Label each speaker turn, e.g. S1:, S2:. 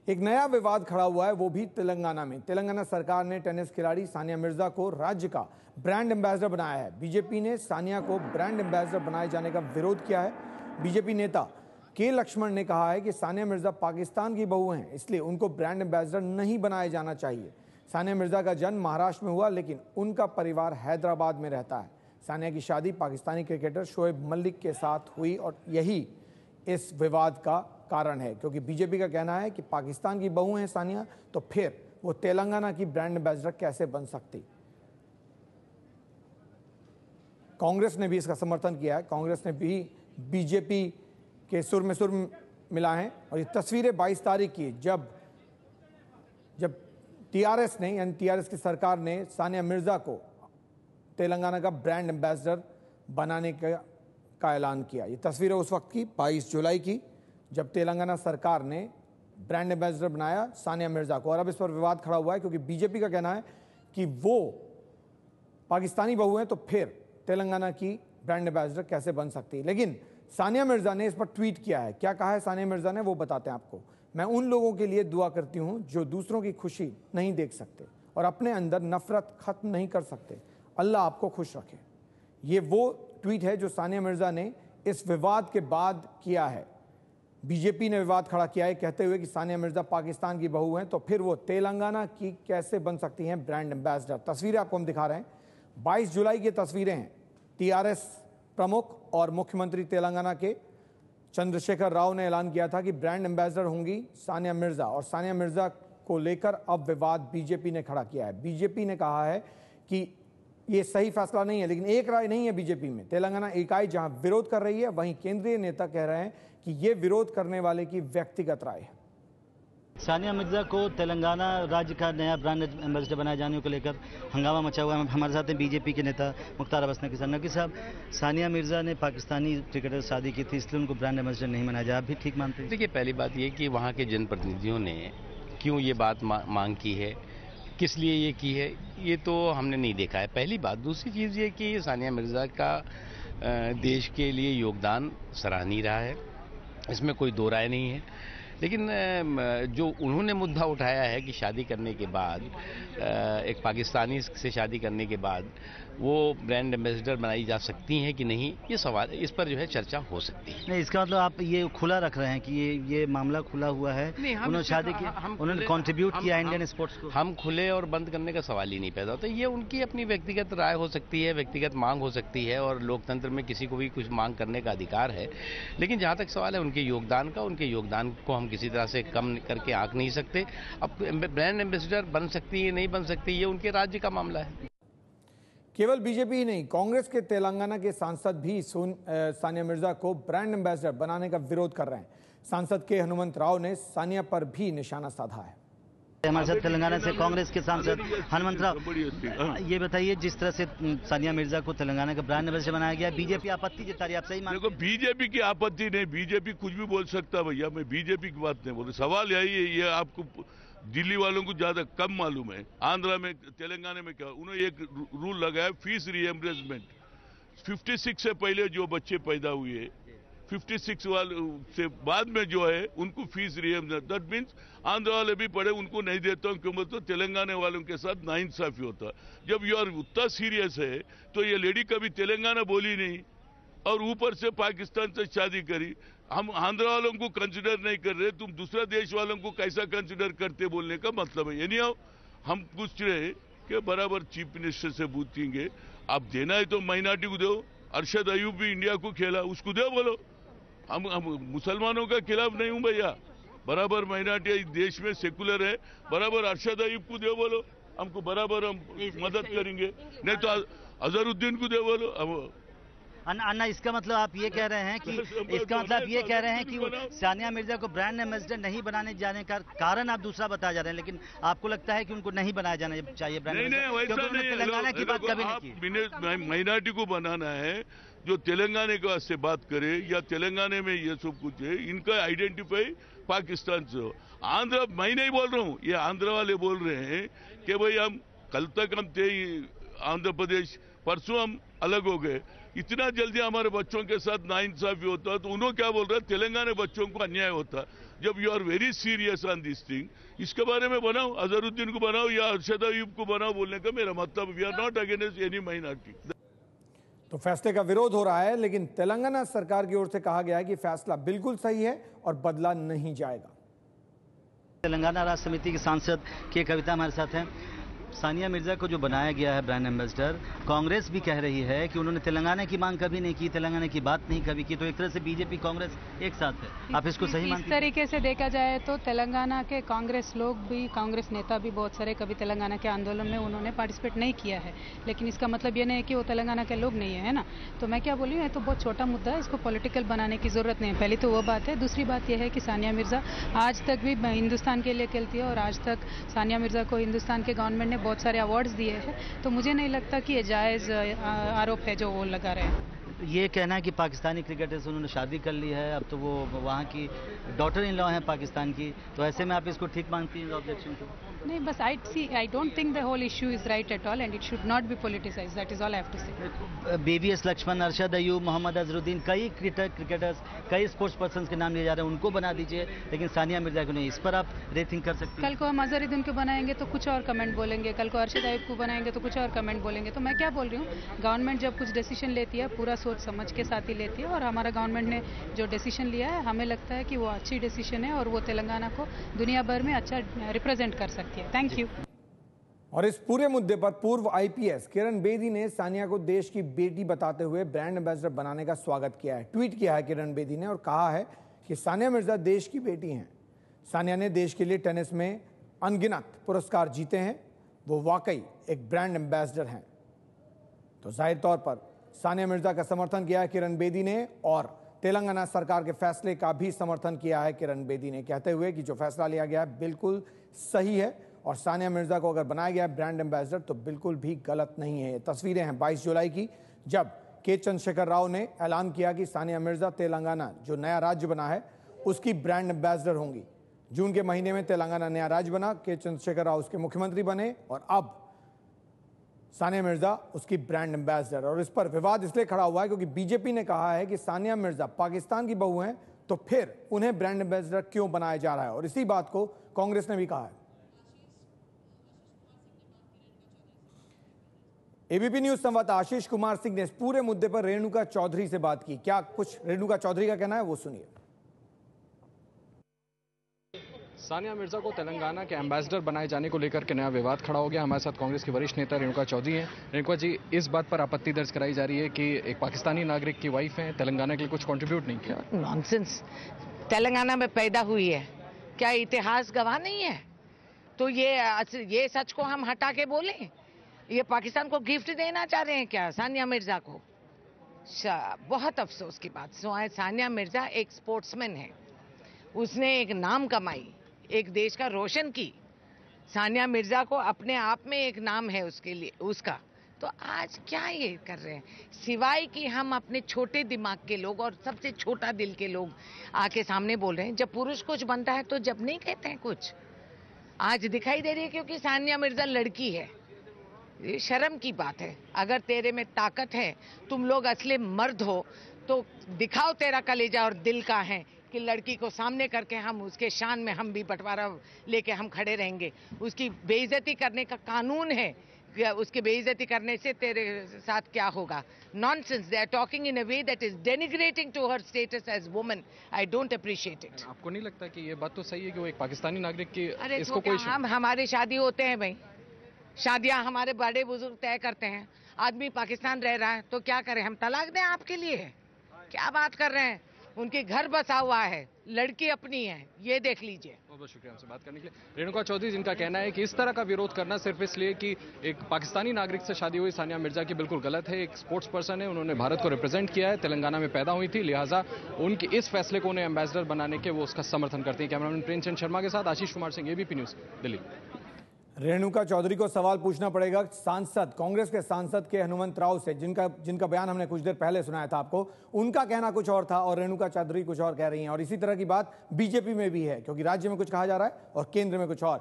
S1: एक नया विवाद खड़ा हुआ है, वो भी तेलंगाना में। तेलंगाना सरकार ने टेनिस खिलाड़ी सानिया मिर्जा को राज्य का ब्रांड एम्बेसडर बनाया है। बीजेपी ने सानिया को ब्रांड एम्बेसडर बनाए जाने का विरोध किया है। बीजेपी नेता के लक्ष्मण ने कहा है कि सानिया मिर्जा पाकिस्तान की बहू हैं, इसलिए उनको ब्रांड एम्बेसडर नहीं बनाया जाना चाहिए। सानिया मिर्जा का जन्म महाराष्ट्र में हुआ, लेकिन उनका परिवार हैदराबाद में रहता है। सानिया की शादी पाकिस्तानी क्रिकेटर शोएब मलिक के साथ हुई और यही इस विवाद का कारण है, क्योंकि बीजेपी का कहना है कि पाकिस्तान की बहू हैं सानिया, तो फिर वो तेलंगाना की ब्रांड एम्बेसडर कैसे बन सकती। कांग्रेस ने भी इसका समर्थन किया है। कांग्रेस ने भी बीजेपी के सुर में सुर मिला है और ये तस्वीरें 22 तारीख की, जब टीआरएस ने यानी टीआरएस की सरकार ने सानिया मिर्जा को तेलंगाना का ब्रांड एम्बेसडर बनाने का ऐलान किया। ये तस्वीर है उस वक्त की, 22 जुलाई की, जब तेलंगाना सरकार ने ब्रांड एम्बेसडर बनाया सानिया मिर्जा को। और अब इस पर विवाद खड़ा हुआ है, क्योंकि बीजेपी का कहना है कि वो पाकिस्तानी बहू हैं, तो फिर तेलंगाना की ब्रांड एम्बेसडर कैसे बन सकती है। लेकिन सानिया मिर्जा ने इस पर ट्वीट किया है। क्या कहा है सानिया मिर्जा ने, वो बताते हैं आपको। मैं उन लोगों के लिए दुआ करती हूं जो दूसरों की खुशी नहीं देख सकते और अपने अंदर नफरत खत्म नहीं कर सकते। अल्लाह आपको खुश रखे। ये वो ट्वीट है जो सानिया मिर्जा ने इस विवाद के बाद किया है। बीजेपी ने विवाद खड़ा किया है, कहते हुए कि सानिया मिर्जा पाकिस्तान की बहू हैं, तो फिर वो तेलंगाना की कैसे बन सकती हैं ब्रांड एम्बेसडर। तस्वीरें आपको हम दिखा रहे हैं, 22 जुलाई की तस्वीरें हैं। टीआरएस प्रमुख और मुख्यमंत्री तेलंगाना के चंद्रशेखर राव ने ऐलान किया था कि ब्रांड एम्बेसडर होंगी सानिया मिर्जा, और सानिया मिर्जा को लेकर अब विवाद बीजेपी ने खड़ा किया है। बीजेपी ने कहा है कि ये सही फैसला नहीं है, लेकिन एक राय नहीं है बीजेपी में। तेलंगाना इकाई जहां विरोध कर रही है, वहीं केंद्रीय नेता कह रहे हैं कि ये विरोध करने वाले की व्यक्तिगत राय है।
S2: सानिया मिर्जा को तेलंगाना राज्य का नया ब्रांड एम्बेसडर बनाए जाने को लेकर हंगामा मचा हुआ है। हमारे साथ हैं बीजेपी के नेता मुख्तार अब्बास नकी साहब। सानिया मिर्जा ने पाकिस्तानी क्रिकेटर से शादी की थी, इसलिए उनको ब्रांड एम्बेसडर नहीं बनाया जाए। आप भी ठीक मानते हैं?
S3: देखिए, पहली बात ये कि वहाँ के जनप्रतिनिधियों ने क्यों ये बात मांग की है, किस लिए ये की है, ये तो हमने नहीं देखा है, पहली बात। दूसरी चीज़ ये कि सानिया मिर्जा का देश के लिए योगदान सराहनीय रहा है, इसमें कोई दो राय नहीं है। लेकिन जो उन्होंने मुद्दा उठाया है कि शादी करने के बाद, एक पाकिस्तानी से शादी करने के बाद वो ब्रांड एम्बेसडर बनाई जा सकती हैं कि नहीं, ये सवाल, इस पर जो है चर्चा हो सकती है।
S2: नहीं, इसका मतलब आप ये खुला रख रहे हैं कि ये मामला खुला हुआ है। उन्होंने शादी की, उन्होंने कंट्रीब्यूट किया इंडियन स्पोर्ट्स को।
S3: हम खुले और बंद करने का सवाल ही नहीं पैदा होता। ये उनकी अपनी व्यक्तिगत राय हो सकती है, व्यक्तिगत मांग हो सकती है, और लोकतंत्र में किसी को भी कुछ मांग करने का अधिकार है। लेकिन जहाँ तक सवाल है उनके योगदान का, उनके योगदान को हम किसी तरह से कम करके आंक नहीं सकते। अब ब्रांड एम्बेसडर बन सकती है नहीं बन सकती, ये उनके राज्य का मामला है।
S1: केवल बीजेपी ही नहीं, कांग्रेस के तेलंगाना के सांसद भी सानिया मिर्जा को ब्रांड एम्बेसडर बनाने का विरोध कर रहे हैं। सांसद के हनुमंत राव ने सानिया पर भी निशाना साधा है।
S2: हमारे साथ तेलंगाना से कांग्रेस के सांसद हनुमंत राव, ये बताइए, जिस तरह से सानिया मिर्जा को तेलंगाना का ब्रांड एम्बेसडर बनाया गया, बीजेपी आपत्ति जता रही है, आप सही मानते हैं?
S4: देखो, बीजेपी की आपत्ति नहीं, बीजेपी कुछ भी बोल सकता है भैया, मैं बीजेपी की बात नहीं बोल रहा। सवाल यही है, ये आपको दिल्ली वालों को ज्यादा कम मालूम है। आंध्रा में, तेलंगाना में क्या उन्होंने एक रूल लगाया, फीस रीएम्बर्समेंट। 56 से पहले जो बच्चे पैदा हुए, 56 वाले से बाद में जो है उनको fees reimbursement, that means Andhra वाले भी पढ़े उनको नहीं देता हूं, क्यों तो तेलंगाना वालों के साथ नाइंसाफी होता। जब ये और उतना सीरियस है तो ये लेडी कभी तेलंगाना बोली नहीं और ऊपर से पाकिस्तान से शादी करी। हम आंध्र वालों को कंसिडर नहीं कर रहे, तुम दूसरा देश वालों को कैसा कंसिडर करते, बोलने का मतलब है। यानी हम पूछ रहे कि बराबर चीफ मिनिस्टर से पूछेंगे, आप देना है तो माइनॉरिटी को दो। अरशद अयूब भी इंडिया को खेला, उसको दो बोलो। हम मुसलमानों का खिलाफ नहीं हूं भैया, बराबर माइनॉरिटी देश में सेकुलर है, बराबर अरशद अयूब को दे बोलो, हमको बराबर हम मदद करेंगे। नहीं तो अजहरुद्दीन को दे बोलो।
S2: अन्ना, इसका मतलब आप ये कह रहे हैं कि सानिया मिर्जा को ब्रांड एम्बेसडर नहीं बनाने जाने का कारण आप दूसरा बता जा रहे हैं, लेकिन आपको लगता है कि उनको नहीं बनाया जाना चाहिए ब्रांड एम्बेसडर, क्योंकि उन्होंने तेलंगाना की बात कभी नहीं की।
S4: माइनॉरिटी को बनाना है जो तेलंगाना के से बात करे या तेलंगाना में ये सब कुछ है, इनका आइडेंटिफाई पाकिस्तान से हो। आंध्र, मैं नहीं बोल रहा हूँ, ये आंध्र वाले बोल रहे हैं कि भाई हम कल तक हम थे आंध्र प्रदेश, परसों हम अलग हो गए। इतना जल्दी हमारे बच्चों के साथ नाइंसाफी होता है, तो उन्होंने क्या बोल रहे हैं, तेलंगाना बच्चों को अन्याय होता। जब you are very serious on this thing, इसके बारे में बनाओ, अजहरुद्दीन को बनाओ या अरशद अयूब को बनाओ, बोलने का मेरा मतलब, we are not against any minority.
S1: तो फैसले का विरोध हो रहा है, लेकिन तेलंगाना सरकार की ओर से कहा गया है कि फैसला बिल्कुल सही है और बदला नहीं जाएगा।
S2: तेलंगाना राष्ट्र समिति के सांसद के कविता हमारे साथ हैं। सानिया मिर्जा को जो बनाया गया है ब्रांड एम्बेसडर, कांग्रेस भी कह रही है कि उन्होंने तेलंगाना की मांग कभी नहीं की, तेलंगाना की बात नहीं कभी की, तो एक तरह से बीजेपी कांग्रेस एक साथ है। आप इसको सही मानते हैं?
S5: इस तरीके से देखा जाए तो तेलंगाना के कांग्रेस लोग भी, कांग्रेस नेता भी बहुत सारे कभी तेलंगाना के आंदोलन में उन्होंने पार्टिसिपेट नहीं किया है, लेकिन इसका मतलब ये नहीं है कि वो तेलंगाना के लोग नहीं है ना। तो मैं क्या बोली हूँ, ये तो बहुत छोटा मुद्दा है, इसको पॉलिटिकल बनाने की जरूरत नहीं है। पहली तो वो बात है। दूसरी बात यह है कि सानिया मिर्जा आज तक भी हिंदुस्तान के लिए खेलती है और आज तक सानिया मिर्जा को हिंदुस्तान के गवर्नमेंट ने बहुत सारे अवार्ड्स दिए हैं, तो मुझे नहीं लगता कि ये जायज़ आरोप है जो वो लगा रहे हैं।
S2: ये कहना है कि पाकिस्तानी क्रिकेटर से उन्होंने शादी कर ली है, अब तो वो वहाँ की डॉटर इन लॉ हैं पाकिस्तान की, तो ऐसे में आप इसको ठीक मानती हैं ऑब्जेक्शन को?
S5: नहीं, बस I don't think the whole issue is right at all and it should not be politicised, that is all I have to say.
S2: BVS Laxman, Arshad Ayub, Mohammad Azharuddin, कई क्रिकेटर्स, कई स्पोर्ट्स पर्सन के नाम लिए जा रहे हैं, उनको बना दीजिए, लेकिन सानिया मिर्जा को नहीं। इस पर आप रेथिंक कर सकते हैं?
S5: कल को हम अजहरुद्दीन को बनाएंगे तो कुछ और कमेंट बोलेंगे, कल को अरशद अयूब को बनाएंगे तो कुछ और कमेंट बोलेंगे। तो मैं क्या बोल रही हूँ, गवर्नमेंट जब कुछ डिसीजन लेती है पूरा सोच समझ के साथ ही लेती है, और हमारा गवर्नमेंट ने जो डिसीजन लिया है हमें लगता है कि वो अच्छी डिसीजन है और वो तेलंगाना को दुनिया भर में अच्छा रिप्रेजेंट कर सकती है। Thank you.
S1: और इस पूरे मुद्दे पर पूर्व आईपीएस किरण बेदी ने सानिया को देश की बेटी बताते हुए ब्रांड एम्बेसडर बनाने का स्वागत किया है। ट्वीट किया है किरण बेदी ने और कहा है कि सानिया मिर्जा देश की बेटी हैं। सानिया ने देश के लिए टेनिस में अनगिनत पुरस्कार जीते हैं, वो वाकई एक ब्रांड एम्बेसडर हैं। तो जाहिर तौर पर सानिया मिर्जा का समर्थन किया है किरण बेदी ने और तेलंगाना सरकार के फैसले का भी समर्थन किया है किरण बेदी ने, कहते हुए कि जो फैसला लिया गया है बिल्कुल सही है और सानिया मिर्जा को अगर बनाया गया है ब्रांड एम्बेसडर तो बिल्कुल भी गलत नहीं है। ये तस्वीरें हैं 22 जुलाई की, जब के चंद्रशेखर राव ने ऐलान किया कि सानिया मिर्जा तेलंगाना जो नया राज्य बना है उसकी ब्रांड एम्बेसडर होंगी। जून के महीने में तेलंगाना नया राज्य बना, के चंद्रशेखर राव उसके मुख्यमंत्री बने और अब सानिया मिर्जा उसकी ब्रांड एम्बेसडर। और इस पर विवाद इसलिए खड़ा हुआ है क्योंकि बीजेपी ने कहा है कि सानिया मिर्जा पाकिस्तान की बहू हैं, तो फिर उन्हें ब्रांड एम्बेसडर क्यों बनाया जा रहा है, और इसी बात को कांग्रेस ने भी कहा है। एबीपी न्यूज संवाददाता आशीष कुमार सिंह ने इस पूरे मुद्दे पर रेणुका चौधरी से बात की। क्या कुछ रेणुका चौधरी का कहना है वो सुनिए।
S6: सानिया मिर्जा को तेलंगाना के एम्बेसडर बनाए जाने को लेकर के नया विवाद खड़ा हो गया। हमारे साथ कांग्रेस की वरिष्ठ नेता रेणुका चौधरी हैं। रेणुका जी, इस बात पर आपत्ति दर्ज कराई जा रही है कि एक पाकिस्तानी नागरिक की वाइफ है, तेलंगाना के लिए कुछ कंट्रीब्यूट नहीं किया।
S7: नॉनसेंस। तेलंगाना में पैदा हुई है, क्या इतिहास गवाह नहीं है? तो ये सच को हम हटा के बोलें, ये पाकिस्तान को गिफ्ट देना चाह रहे हैं क्या सानिया मिर्जा को? बहुत अफसोस की बात। सानिया मिर्जा एक स्पोर्ट्समैन है, उसने एक नाम कमाई, एक देश का रोशन की। सानिया मिर्जा को अपने आप में एक नाम है उसके लिए, उसका। तो आज क्या ये कर रहे हैं, सिवाय कि हम अपने छोटे दिमाग के लोग और सबसे छोटा दिल के लोग आके सामने बोल रहे हैं। जब पुरुष कुछ बनता है तो जब नहीं कहते हैं कुछ। आज दिखाई दे रही है क्योंकि सानिया मिर्जा लड़की है, ये शर्म की बात है। अगर तेरे में ताकत है, तुम लोग असली मर्द हो, तो दिखाओ तेरा कलेजा और दिल का है कि लड़की को सामने करके हम उसके शान में हम भी बंटवारा लेके हम खड़े रहेंगे। उसकी बेइज्जती करने का कानून है, उसकी बेइज्जती करने से तेरे साथ क्या होगा? Nonsense. They are talking in a way that is denigrating to her status as woman. I don't appreciate it.
S6: आपको नहीं लगता कि ये बात तो सही है कि वो एक पाकिस्तानी नागरिक की
S7: अरे
S6: इसको
S7: तो
S6: कोई
S7: हम हमारे शादी होते हैं भाई, शादियां हमारे बड़े बुजुर्ग तय करते हैं। आदमी पाकिस्तान रह रहा है तो क्या करें, हम तलाक दें आपके लिए? क्या बात कर रहे हैं? उनके घर बसा हुआ है, लड़की अपनी है, ये देख लीजिए।
S6: बहुत बहुत शुक्रिया हमसे बात करने के लिए। रेणुका चौधरी जिनका कहना है कि इस तरह का विरोध करना सिर्फ इसलिए कि एक पाकिस्तानी नागरिक से शादी हुई सानिया मिर्जा की बिल्कुल गलत है। एक स्पोर्ट्स पर्सन है, उन्होंने भारत को रिप्रेजेंट किया है, तेलंगाना में पैदा हुई थी, लिहाजा उनके इस फैसले को उन्हें एम्बेसडर बनाने के वो उसका समर्थन करते हैं। कैमरामैन प्रेमचंद शर्मा के साथ आशीष कुमार सिंह, एबीपी न्यूज, दिल्ली।
S1: रेणुका चौधरी को सवाल पूछना पड़ेगा सांसद, कांग्रेस के सांसद के हनुमंत राव से, जिनका बयान हमने कुछ देर पहले सुनाया था आपको। उनका कहना कुछ और था और रेणुका चौधरी कुछ और कह रही हैं। और इसी तरह की बात बीजेपी में भी है, क्योंकि राज्य में कुछ कहा जा रहा है और केंद्र में कुछ और।